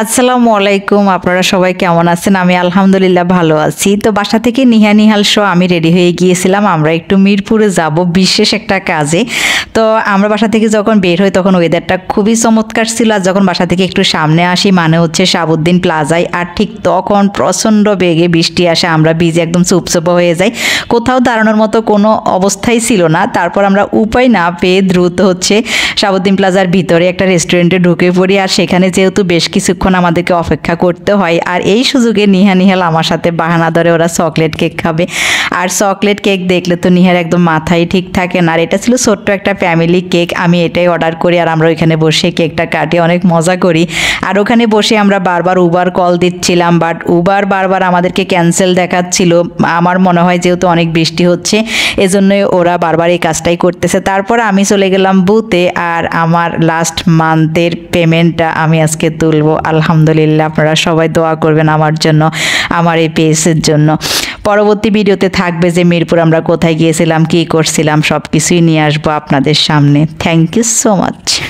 আসসালামু আলাইকুম, আপনারা সবাই কেমন আছেন? আমি আলহামদুলিল্লাহ ভালো আছি। তো বাসা থেকে নিহা নিহাল শো আমি রেডি হয়ে গিয়েছিলাম। আমরা একটু মিরপুরে যাব বিশেষ একটা কাজে। তো আমরা বাসা থেকে যখন বের হই তখন ওয়েদারটা খুবই চমৎকার ছিল। আর যখন বাসা থেকে একটু সামনে আসি মানে হচ্ছে শাহাবুদ্দিন প্লাজায়, আর ঠিক তখন প্রচণ্ড বেগে বৃষ্টি আসে। আমরা ভিজে একদম চুপচুপা হয়ে যাই, কোথাও দাঁড়ানোর মতো কোনো অবস্থাই ছিল না। তারপর আমরা উপায় না পেয়ে দ্রুত হচ্ছে শাহাবুদ্দিন প্লাজার ভিতরে একটা রেস্টুরেন্টে ঢুকে পড়ি। আর সেখানে যেহেতু বেশ কিছুক্ষণ আমাদেরকে অপেক্ষা করতে হয়, আর এই সুযোগে নিহা নিহাল আমার সাথে বাহানা ধরে ওরা চকলেট কেক খাবে। আর চকলেট কেক দেখলে তো নিহার একদম মাথায় ঠিক থাকে না। আর এটা ছিল ছোট্ট একটা ফ্যামিলি কেক, আমি এটাই অর্ডার করি আর আমরা ওইখানে বসে কেকটা কাটি, অনেক মজা করি। আর ওখানে বসে আমরা বারবার উবার কল দিচ্ছিলাম, বাট উবার বারবার আমাদেরকে ক্যান্সেল দেখাচ্ছিল। আমার মনে হয় যেহেতু অনেক বৃষ্টি হচ্ছে এজন্যই ওরা বারবার এই কাজটাই করতেছে। তারপর আমি চলে গেলাম বুথে, আর আমার লাস্ট মান্থের পেমেন্টটা আমি আজকে তুলবো। আলহামদুলিল্লাহ, আপনারা সবাই দোয়া করবেন আমার জন্য, আমার এই পেজের জন্য। পরবর্তী ভিডিওতে থাকবে যে মিরপুর আমরা কোথায় গিয়েছিলাম, কী করছিলাম, সব কিছুই নিয়ে আসবো আপনাদের সামনে। Thank you so much.